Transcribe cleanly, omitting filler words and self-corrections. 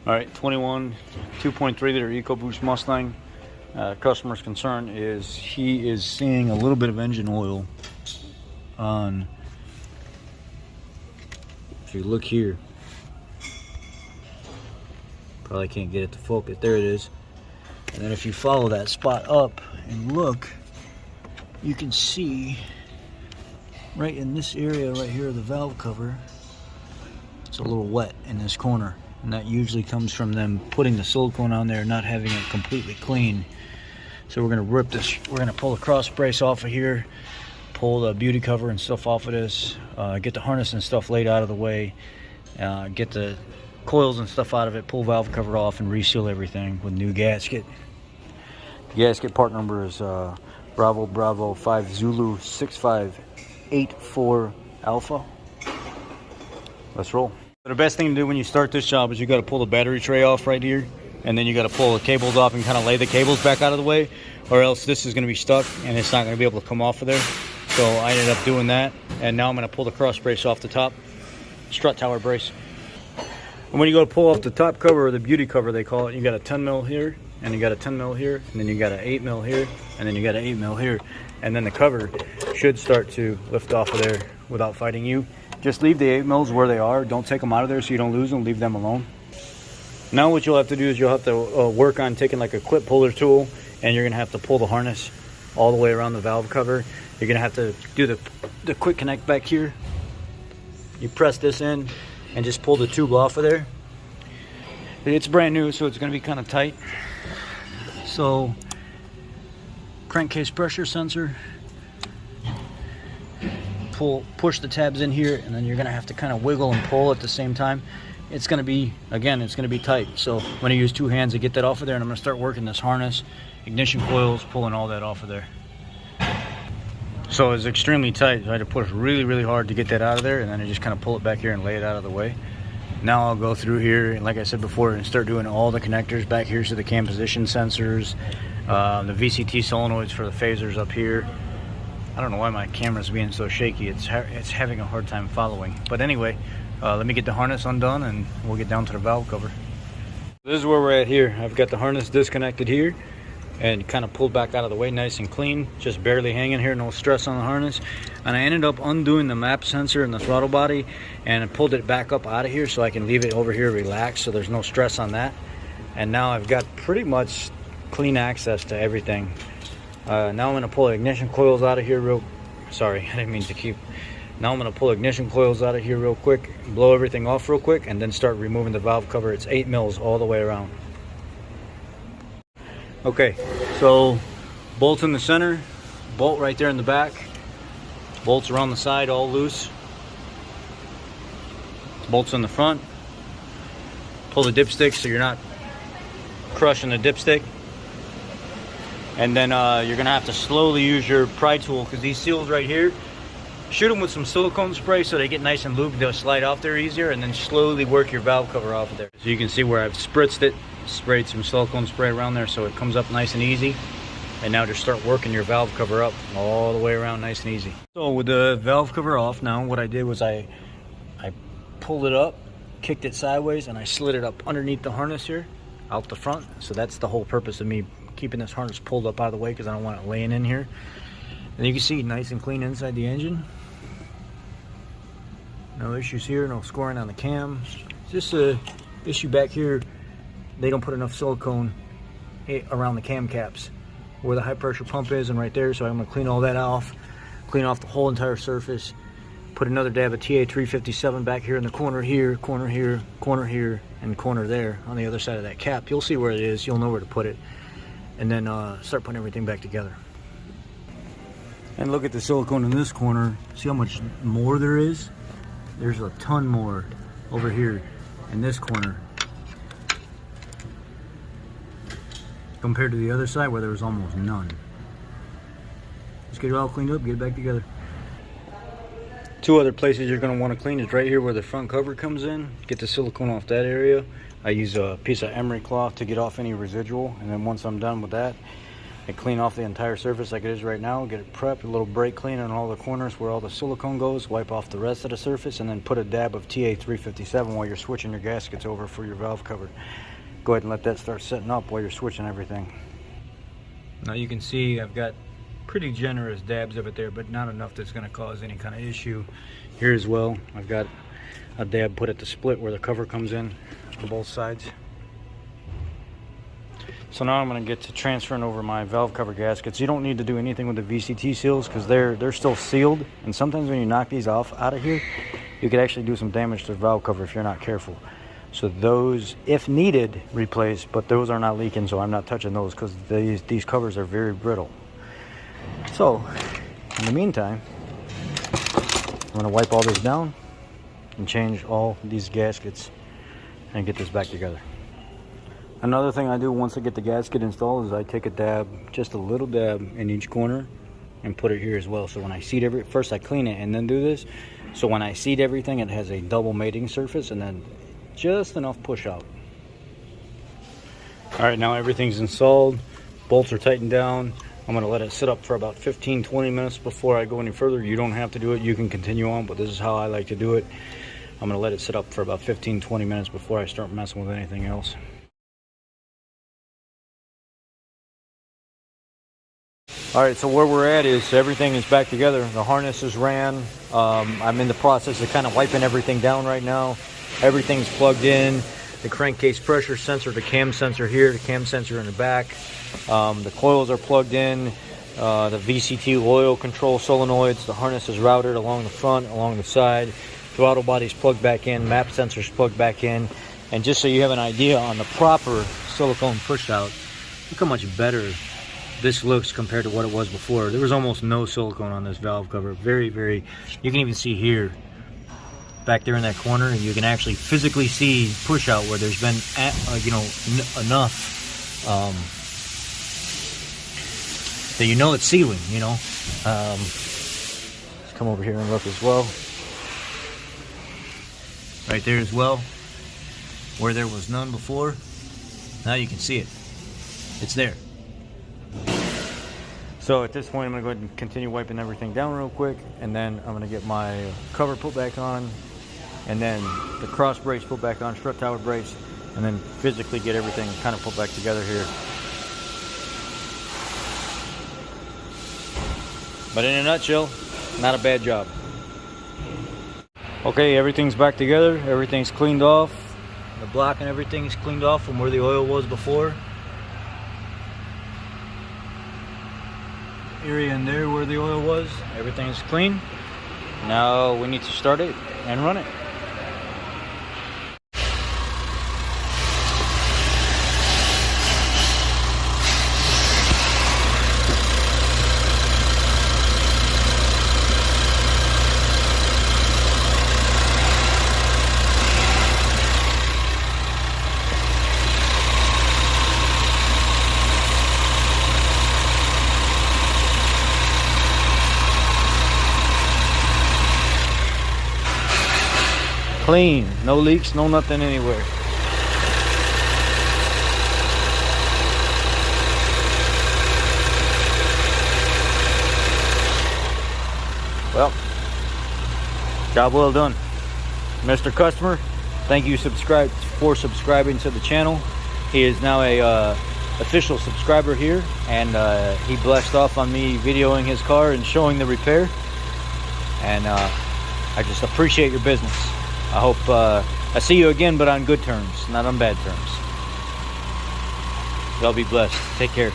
All right, 21 2.3 liter Ecoboost Mustang. Customer's concern is he is seeing a little bit of engine oil on, if you look here, probably can't get it to focus, there it is. And then if you follow that spot up and look, you can see right in this area right here, the valve cover, it's a little wet in this corner. And that usually comes from them putting the silicone on there, not having it completely clean. So we're gonna rip this, we're gonna pull the cross brace off of here, pull the beauty cover and stuff off of this, get the harness and stuff laid out of the way, get the coils and stuff out of it, pull valve cover off, and reseal everything with new gasket. The gasket part number is Bravo Bravo 5 Zulu 6584 Alpha. Let's roll. The best thing to do when you start this job is you got to pull the battery tray off right here, and then you got to pull the cables off and kind of lay the cables back out of the way, or else this is going to be stuck and it's not going to be able to come off of there. So I ended up doing that, and now I'm going to pull the cross brace off the top, strut tower brace. And when you go to pull off the top cover, or the beauty cover they call it, you got a 10 mil here, and you got a 10 mil here, and then you got an 8 mil here, and then you got an 8 mil here, and then the cover should start to lift off of there without fighting you. Just leave the 8 mils where they are. Don't take them out of there so you don't lose them. Leave them alone. Now what you'll have to do is you'll have to work on taking like a clip puller tool, and you're going to have to pull the harness all the way around the valve cover. You're going to have to do the quick connect back here. You press this in and just pull the tube off of there. It's brand new, so it's going to be kind of tight. So crankcase pressure sensor. Push the tabs in here, and then you're going to have to kind of wiggle and pull at the same time. It's going to be, again, it's going to be tight. So I'm going to use two hands to get that off of there, and I'm going to start working this harness, ignition coils, pulling all that off of there. So it's extremely tight. I had to push really, really hard to get that out of there, and then I just kind of pull it back here and lay it out of the way. Now I'll go through here, and like I said before, and start doing all the connectors back here, so the cam position sensors, the VCT solenoids for the phasers up here. I don't know why my camera's being so shaky. It's having a hard time following. But anyway, let me get the harness undone, and we'll get down to the valve cover. This is where we're at here. I've got the harness disconnected here and kind of pulled back out of the way, nice and clean, just barely hanging here, no stress on the harness. And I ended up undoing the map sensor and the throttle body, and I pulled it back up out of here so I can leave it over here relaxed, so there's no stress on that. And now I've got pretty much clean access to everything. Now I'm going to pull the ignition coils out of here sorry, I didn't mean to keep. Now I'm going to pull ignition coils out of here real quick, blow everything off real quick, and then start removing the valve cover. It's 8 mils all the way around. Okay, so bolts in the center, bolt right there in the back, bolts around the side all loose, bolts in the front. Pull the dipstick so you're not crushing the dipstick. And then you're gonna have to slowly use your pry tool, because these seals right here, shoot them with some silicone spray so they get nice and lubed, they'll slide off there easier, and then slowly work your valve cover off of there. So you can see where I've spritzed it, sprayed some silicone spray around there so it comes up nice and easy. And now just start working your valve cover up all the way around nice and easy. So with the valve cover off now, what I did was I pulled it up, kicked it sideways, and I slid it up underneath the harness here, out the front. So that's the whole purpose of me keeping this harness pulled up out of the way, because I don't want it laying in here. And you can see nice and clean inside the engine. No issues here, no scoring on the cam. Just a issue back here, they don't put enough silicone around the cam caps where the high pressure pump is, and right there. So I'm going to clean all that off, clean off the whole entire surface, put another dab of TA357 back here in the corner here, corner here, corner here, and corner there on the other side of that cap. You'll see where it is, you'll know where to put it. And then start putting everything back together. And look at the silicone in this corner. See how much more there is? There's a ton more over here in this corner compared to the other side where there was almost none. Just get it all cleaned up, get it back together. Two other places you're going to want to clean is right here where the front cover comes in. Get the silicone off that area. I use a piece of emery cloth to get off any residual, and then once I'm done with that, I clean off the entire surface like it is right now, get it prepped, a little brake clean on all the corners where all the silicone goes, wipe off the rest of the surface, and then put a dab of TA357 while you're switching your gaskets over for your valve cover. Go ahead and let that start setting up while you're switching everything. Now you can see I've got pretty generous dabs of it there, but not enough that's going to cause any kind of issue. Here as well, I've got a dab put at the split where the cover comes in on both sides. So now I'm going to get to transferring over my valve cover gaskets. You don't need to do anything with the VCT seals because they're still sealed, and sometimes when you knock these off out of here, you could actually do some damage to the valve cover if you're not careful. So those, if needed, replace, but those are not leaking, so I'm not touching those because these covers are very brittle. So in the meantime, I'm going to wipe all this down and change all these gaskets and get this back together. Another thing I do once I get the gasket installed is I take a dab, just a little dab in each corner and put it here as well. So when I seat first I clean it and then do this. So when I seat everything, it has a double mating surface and then just enough push out. All right, now everything's installed. Bolts are tightened down. I'm gonna let it sit up for about 15-20 minutes before I go any further. You don't have to do it, you can continue on, but this is how I like to do it. I'm gonna let it sit up for about 15-20 minutes before I start messing with anything else. All right, so where we're at is everything is back together. The harness is ran. I'm in the process of kind of wiping everything down right now. Everything's plugged in. The crankcase pressure sensor, the cam sensor here, the cam sensor in the back. The coils are plugged in. The VCT oil control solenoids. The harness is routed along the front, along the side. Throttle body's plugged back in. Map sensor's plugged back in. And just so you have an idea on the proper silicone push out, look how much better this looks compared to what it was before. There was almost no silicone on this valve cover. Very, very, you can even see here, back there in that corner, and you can actually physically see push out where there's been, you know, enough that you know it's sealing, you know. Let's come over here and look as well. Right there as well, where there was none before. Now you can see it. It's there. So at this point, I'm going to go ahead and continue wiping everything down real quick, and then I'm going to get my cover put back on, and then the cross brakes put back on, strut tower brakes, and then physically get everything kind of put back together here. But in a nutshell, not a bad job. Okay, everything's back together, everything's cleaned off. The block and everything is cleaned off from where the oil was before. Area in there where the oil was, everything is clean. Now we need to start it and run it. Clean, no leaks, no nothing anywhere. Well, job well done. Mr. Customer, thank you for subscribing to the channel. He is now a official subscriber here, and he blessed off on me videoing his car and showing the repair. And I just appreciate your business. I hope I see you again, but on good terms, not on bad terms. Y'all be blessed. Take care.